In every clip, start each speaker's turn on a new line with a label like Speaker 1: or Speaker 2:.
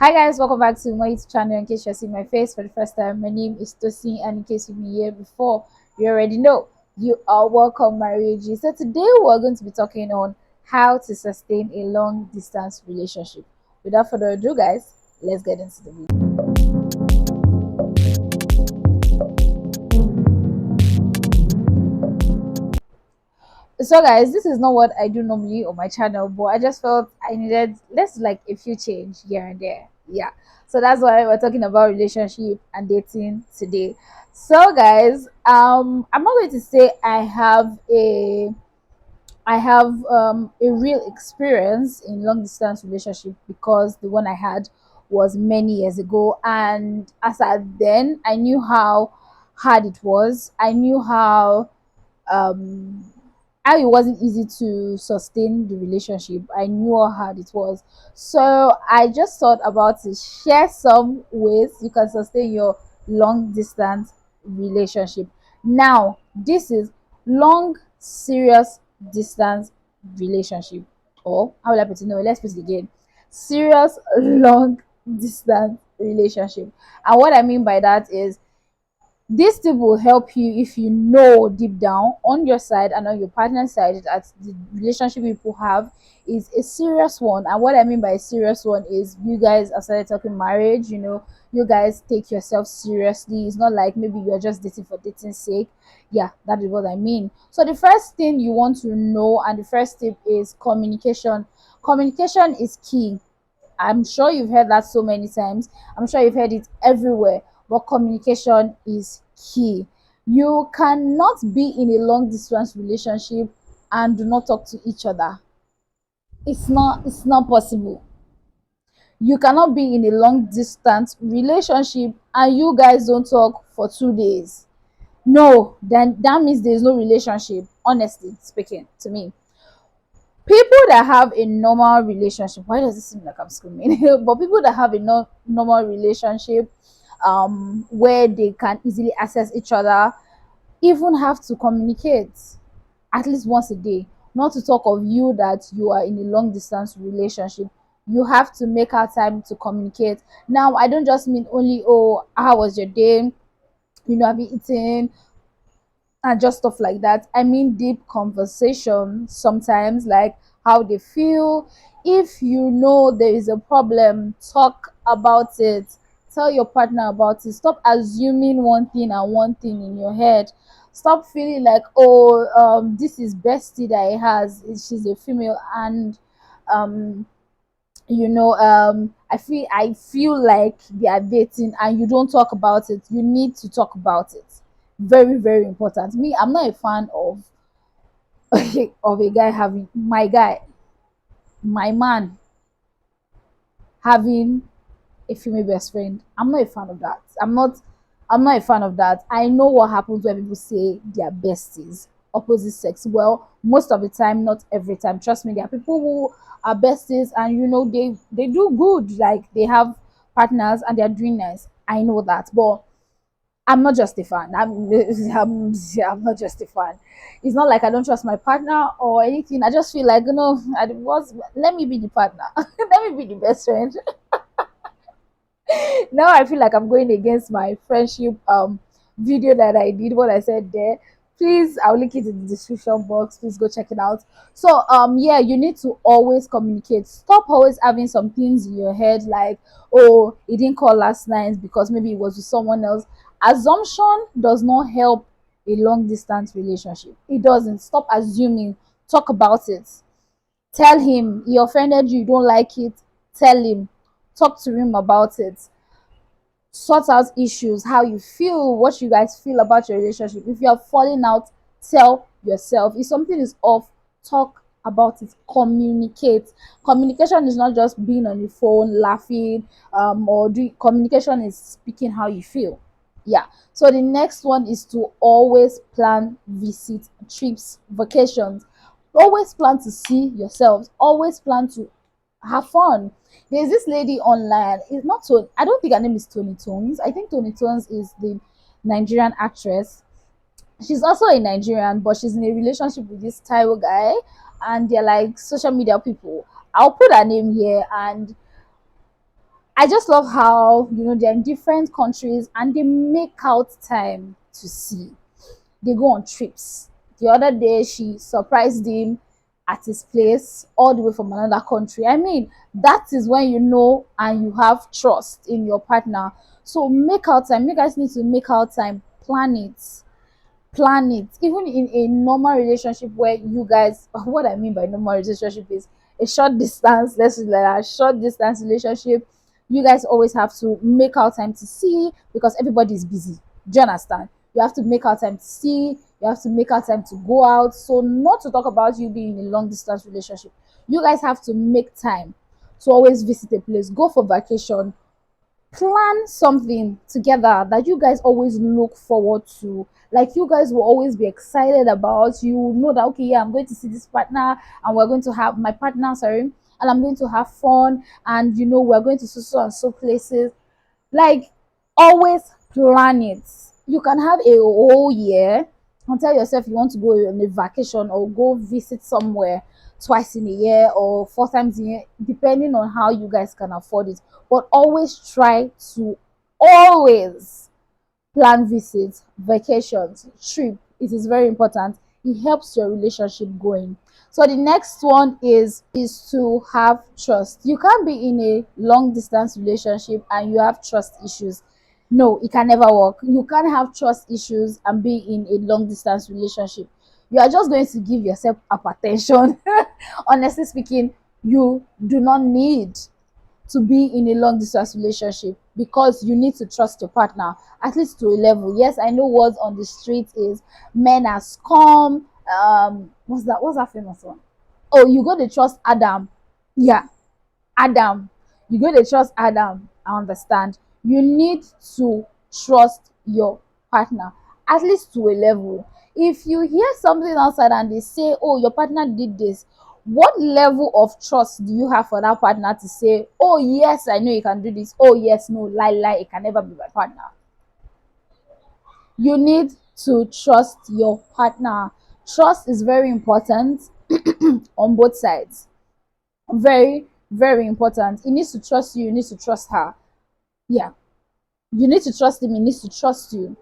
Speaker 1: Hi guys, welcome back to my YouTube channel. In case you're seeing my face for the first time, my name is Tosin, and in case you've been here before, you already know you are welcome, my Reggie. So today we're going to be talking on how to sustain a long distance relationship. Without further ado, guys, let's get into the video. So guys, this is not what I do normally on my channel, but I just felt I needed let's like a few change here and there. Yeah. So that's why we're talking about relationship and dating today. So guys, I'm not going to say I have a real experience in long distance relationship because the one I had was many years ago, and as at then I knew how hard it was. I knew um how it wasn't easy to sustain the relationship. I knew how hard it was. So I just thought about to share some ways you can sustain your long distance relationship. Now, this is long, serious distance relationship. Or how will I put it? No, let's put it again. Serious, long distance relationship. And what I mean by that is this tip will help you if you know deep down on your side and on your partner's side that the relationship people have is a serious one. And what I mean by a serious one is you guys have started talking marriage, you guys take yourself seriously. It's not like maybe you're just dating for dating's sake. Yeah, that is what I mean. So the first thing you want to know and the first tip is communication. Communication is key. I'm sure you've heard that so many times. I'm sure you've heard it everywhere. But communication is key. You cannot be in a long distance relationship and do not talk to each other. It's not possible. You cannot be in a long distance relationship and you guys don't talk for 2 days. No, then that means there's no relationship, honestly speaking to me. People that have a normal relationship, why does it seem like I'm screaming? But people that have a normal relationship, where they can easily access each other, even have to communicate at least once a day. Not to talk of you that you are in a long distance relationship, you have to make out time to communicate. Now I don't just mean only, oh, how was your day, have you eaten, and just stuff like that. I mean deep conversation sometimes, like how they feel. If you know there is a problem, talk about it. Tell your partner about it. Stop assuming one thing and one thing in your head. Stop feeling like, oh, this is bestie that he has. She's a female, and um, I feel like they are dating, and you don't talk about it. You need to talk about it. Very, very important. Me, I'm not a fan of of a guy having my man having a female best friend. I'm not a fan of that. I'm not a fan of that. I know what happens when people say they are besties, opposite sex. Well, most of the time, not every time. Trust me, there are people who are besties and they do good. Like they have partners and they're doing nice. I know that. But I'm not just a fan. I'm not just a fan. It's not like I don't trust my partner or anything. I just feel like, let me be the partner. Let me be the best friend. Now I feel like I'm going against my friendship video that I did, what I said there. Please, I'll link it in the description box. Please go check it out. So yeah, you need to always communicate. Stop always having some things in your head like, oh, he didn't call last night because maybe it was with someone else. Assumption does not help a long distance relationship. It doesn't. Stop assuming. Talk about it. Tell him he offended you, you don't like it. Tell him. Talk to him about it. Sort out issues, how you feel, what you guys feel about your relationship. If you're falling out, tell yourself. If something is off, talk about it. Communicate. Communication is not just being on the phone laughing, or doing communication is speaking how you feel. Yeah. So the next one is to always plan visit, trips, vacations. Always plan to see yourselves. Always plan to have fun. There's this lady online. It's not Tony. I don't think her name is Tony Tones. I think Tony Tones is the Nigerian actress. She's also a Nigerian, but she's in a relationship with this Taiwo guy, and they're like social media people. I'll put her name here, and I just love how, they're in different countries and they make out time to see. They go on trips. The other day, she surprised him at his place all the way from another country. I mean, that is when you know and you have trust in your partner. So make out time. You guys need to make out time. Plan it. Plan it. Even in a normal relationship where you guys, what I mean by normal relationship is a short distance, let's say like a short distance relationship, you guys always have to make out time to see because everybody is busy. Do you understand? You have to make out time to see, you have to make out time to go out. So, not to talk about you being in a long distance relationship, you guys have to make time to always visit a place, go for vacation, plan something together that you guys always look forward to. Like you guys will always be excited about. You know that okay, yeah, I'm going to see this partner and we're going to have my partner, sorry, and I'm going to have fun, and we're going to so and so places. Like, always plan it. You can have a whole year and tell yourself you want to go on a vacation or go visit somewhere twice in a year or four times a year, depending on how you guys can afford it. But always try to always plan visits, vacations, trip. It is very important. It helps your relationship going. So the next one is to have trust. You can't be in a long distance relationship and you have trust issues. No, it can never work. You can't have trust issues and be in a long distance relationship. You are just going to give yourself hypertension. Honestly speaking, you do not need to be in a long distance relationship because you need to trust your partner at least to a level. Yes, I know what's on the street is men are scum. What's that famous one? Oh, you got to trust Adam. Yeah, Adam. You got to trust Adam. I understand. You need to trust your partner at least to a level. If you hear something outside and they say, oh, your partner did this, what level of trust do you have for that partner to say, oh, yes, I know you can do this. Oh, yes, no, lie, it can never be my partner. You need to trust your partner. Trust is very important on both sides. Very, very important. He needs to trust you, you need to trust her. Yeah. You need to trust him, he needs to trust you.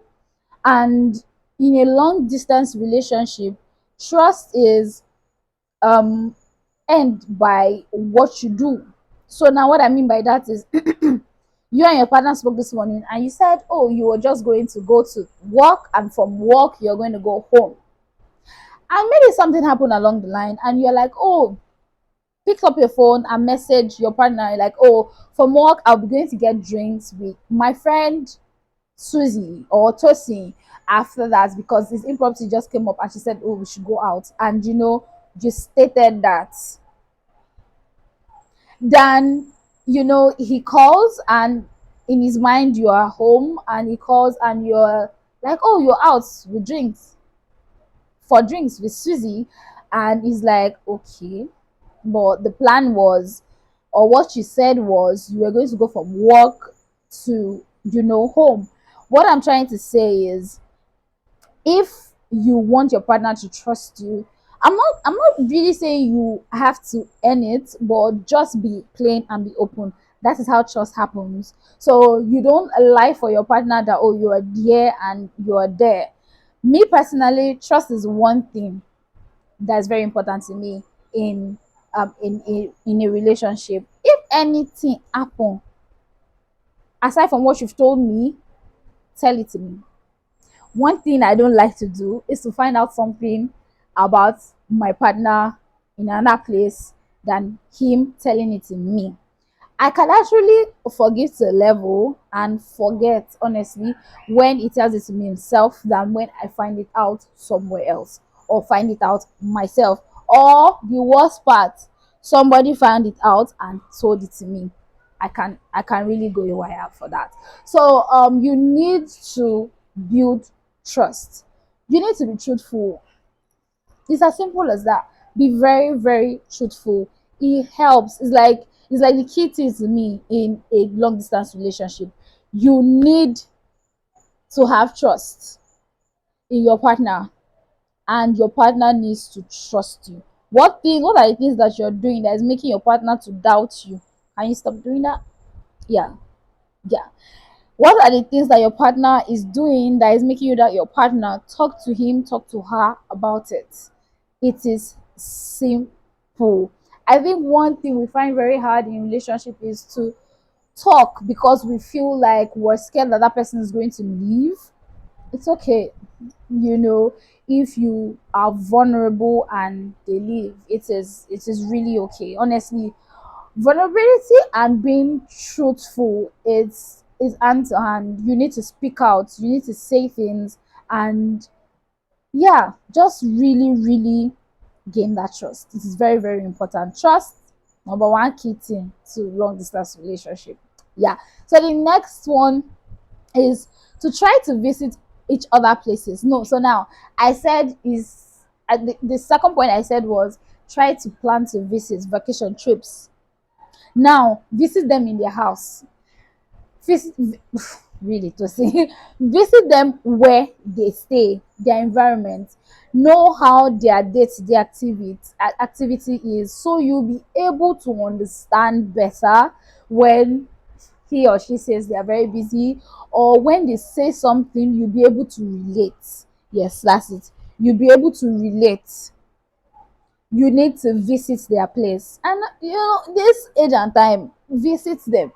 Speaker 1: And in a long distance relationship, trust is end by what you do. So now what I mean by that is you and your partner spoke this morning and you said, oh, you were just going to go to work and from work you're going to go home. And maybe something happened along the line and you're like, oh, pick up your phone and message your partner like, oh, from work I'll be going to get drinks with my friend Susie or Tosi after that because this impromptu just came up and she said, oh, we should go out. And you stated that. Then, he calls and in his mind you are home and he calls and you're like, oh, you're out with drinks for drinks with Susie. And he's like, okay. But the plan was, or what you said was, you were going to go from work to, home. What I'm trying to say is, if you want your partner to trust you, I'm not really saying you have to earn it, but just be plain and be open. That is how trust happens. So you don't lie for your partner that, oh, you are there and you are there. Me personally, trust is one thing that's very important to me in a relationship. If anything happen aside from what you've told me, tell it to me. One thing I don't like to do is to find out something about my partner in another place than him telling it to me. I can actually forgive to a level and forget, honestly, when he tells it to me himself than when I find it out somewhere else or find it out myself. Or the worst part, somebody found it out and told it to me. I can really go a wire for that. So you need to build trust. You need to be truthful. It's as simple as that. Be very, very truthful. It helps. It's like the key thing to me in a long distance relationship. You need to have trust in your partner, and your partner needs to trust you. What are the things that you're doing that is making your partner to doubt you? Can you stop doing that? Yeah, yeah. What are the things that your partner is doing that is making you that your partner? Talk to him, talk to her about it. It is simple. I think one thing we find very hard in relationship is to talk because we feel like we're scared that that person is going to leave. It's okay, you know, if you are vulnerable and they leave, it is really okay. Honestly, vulnerability and being truthful is hand to hand. You need to speak out, you need to say things, and yeah, just really, really gain that trust. It is very, very important. Trust, number one key thing to long distance relationship. Yeah. So the next one is to try to visit each other places. No, so now I said is the second point I said was try to plan to visit vacation trips. Now visit them in their house. Visit really to see visit them where they stay, their environment. Know how their day-to-day activity is, so you'll be able to understand better when he or she says they are very busy, or when they say something you'll be able to relate. Yes, that's it. You'll be able to relate. You need to visit their place, and this age and time, visit them.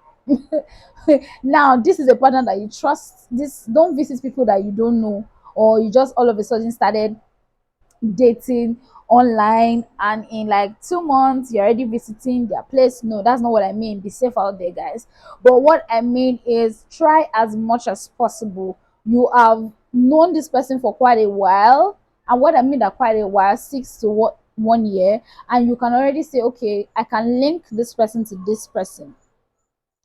Speaker 1: Now this is a partner that you trust. This, don't visit people that you don't know, or you just all of a sudden started dating online and in like 2 months you're already visiting their place. No, that's not what I mean. Be safe out there, guys. But what I mean is try as much as possible. You have known this person for quite a while, and what I mean that quite a while, 1 year, and you can already say, okay, I can link this person to this person.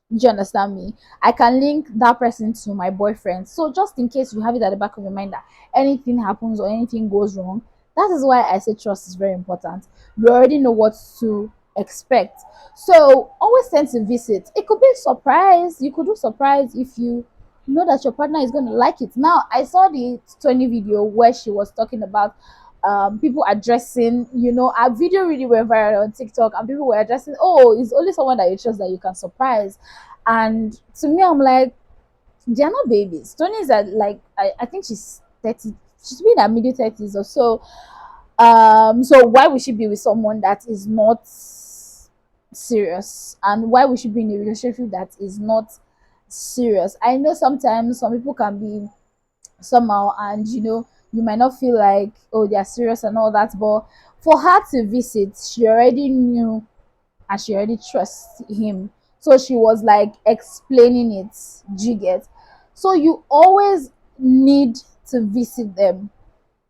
Speaker 1: Do you understand me? I can link that person to my boyfriend. So just in case you have it at the back of your mind that anything happens or anything goes wrong, that is why I say trust is very important. You already know what to expect. So always tend to visit. It could be a surprise. You could do surprise if you know that your partner is going to like it. Now, I saw the Tony video where she was talking about people addressing, a video really went viral on TikTok, and people were addressing, oh, it's only someone that you trust that you can surprise. And to me, I'm like, they're not babies. Tony is at like, I think she's 30, she's been at middle 30s or so. So why would she be with someone that is not serious? And why would she be in a relationship that is not serious? I know sometimes some people can be somehow, and you might not feel like, oh, they're serious and all that, but for her to visit, she already knew and she already trusts him. So she was like explaining it. Do you get? So you always need to visit them.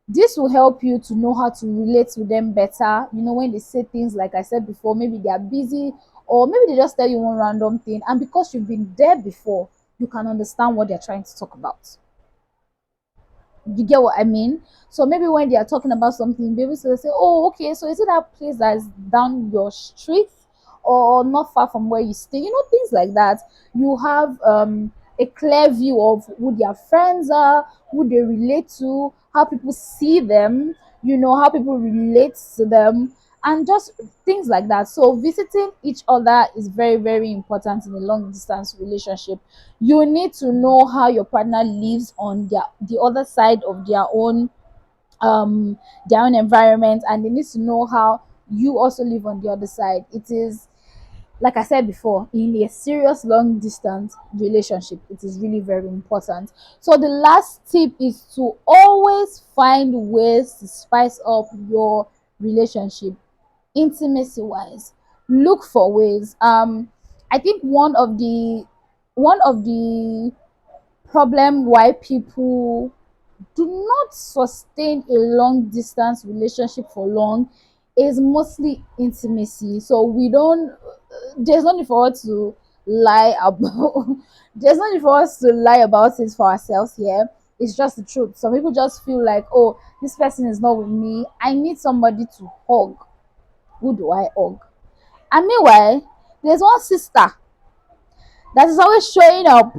Speaker 1: This will help you to know how to relate with them better. When they say things like I said before, maybe they are busy, or maybe they just tell you one random thing, and because you've been there before, you can understand what they're trying to talk about. You get what I mean? So maybe when they are talking about something, be able to say, oh, okay, so is it that place that is down your street or not far from where you stay? Things like that. You have a clear view of who their friends are, who they relate to, how people see them, how people relate to them, and just things like that. So visiting each other is very, very important in a long distance relationship. You need to know how your partner lives on the other side of um their own environment, and they need to know how you also live on the other side. It is, like I said before, in a serious long distance relationship, it is really very important. So the last tip is to always find ways to spice up your relationship intimacy wise. Look for ways. I think one of the problem why people do not sustain a long distance relationship for long is mostly intimacy. So we don't, there's no need for us to lie about there's no need for us to lie about it for ourselves here. It's just the truth. Some people just feel like, oh, this person is not with me, I need somebody to hug. Who do I hug? And meanwhile, there's one sister that is always showing up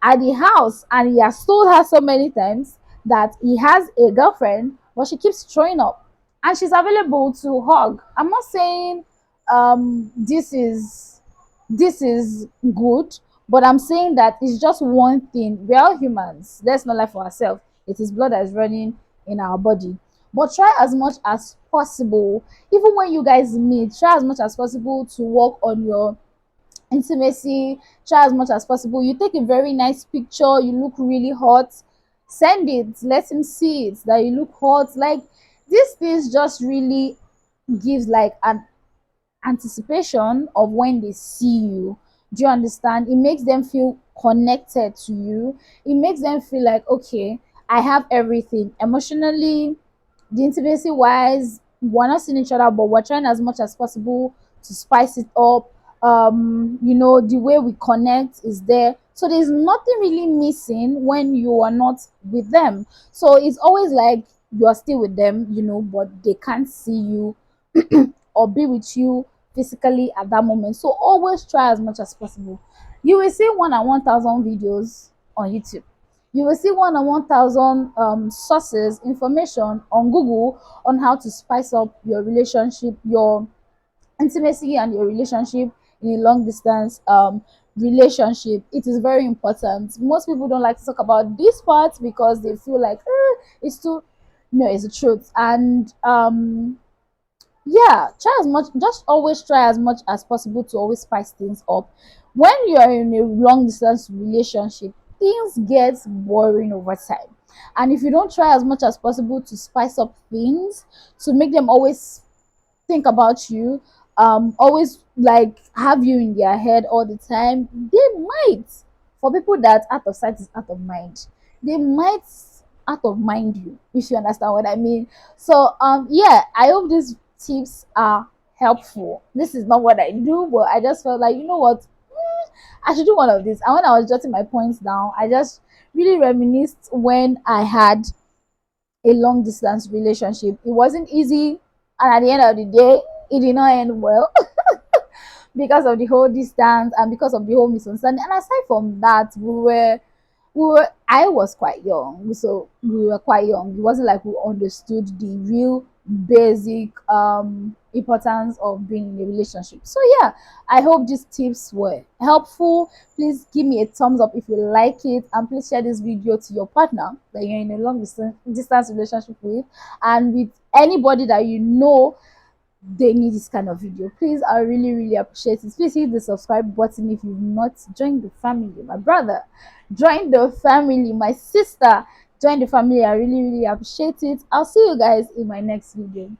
Speaker 1: at the house, and he has told her so many times that he has a girlfriend, but she keeps showing up and she's available to hug. I'm not saying this is this is good, but I'm saying that it's just one thing. We are all humans. Let's not lie for ourselves. It is blood that is running in our body. But try as much as possible, even when you guys meet, try as much as possible to work on your intimacy. Try as much as possible. You take a very nice picture, you look really hot, send it, let him see it that you look hot. Like, these things just really gives like an anticipation of when they see you. Do you understand? It makes them feel connected to you. It makes them feel like, okay, I have everything emotionally, the intimacy wise. We're not seeing each other, but we're trying as much as possible to spice it up. The way we connect is there. So there's nothing really missing when you are not with them. So it's always like you are still with them, but they can't see you or be with you physically at that moment. So always try as much as possible. You will see 1,000 videos on YouTube. You will see 1,000 sources, information on Google on how to spice up your relationship, your intimacy, and your relationship in a long distance relationship. It is very important. Most people don't like to talk about this part because they feel like it's too. No, it's the truth. And yeah, try as much, just always try as much as possible to always spice things up. When you're in a long distance relationship, things get boring over time. And if you don't try as much as possible to spice up things, to make them always think about you, always like have you in their head all the time, they might, for people that out of sight is out of mind, they might out of mind you, if you understand what I mean. So yeah, I hope these tips are helpful. This is not what I do, but I just felt like, you know what, I should do one of these. And when I was jotting my points down, I just really reminisced when I had a long distance relationship. It wasn't easy, and at the end of the day, it did not end well because of the whole distance and because of the whole misunderstanding. And aside from that, I was quite young, so we were quite young. It wasn't like we understood the real basic importance of being in a relationship. So yeah, I hope these tips were helpful. Please give me a thumbs up if you like it, and please share this video to your partner that you're in a long distance relationship with, and with anybody that you know they need this kind of video. Please, I really really appreciate it. Please hit the subscribe button if you've not joined the family. My brother, join the family. My sister, join the family. I really really appreciate it. I'll see you guys in my next video.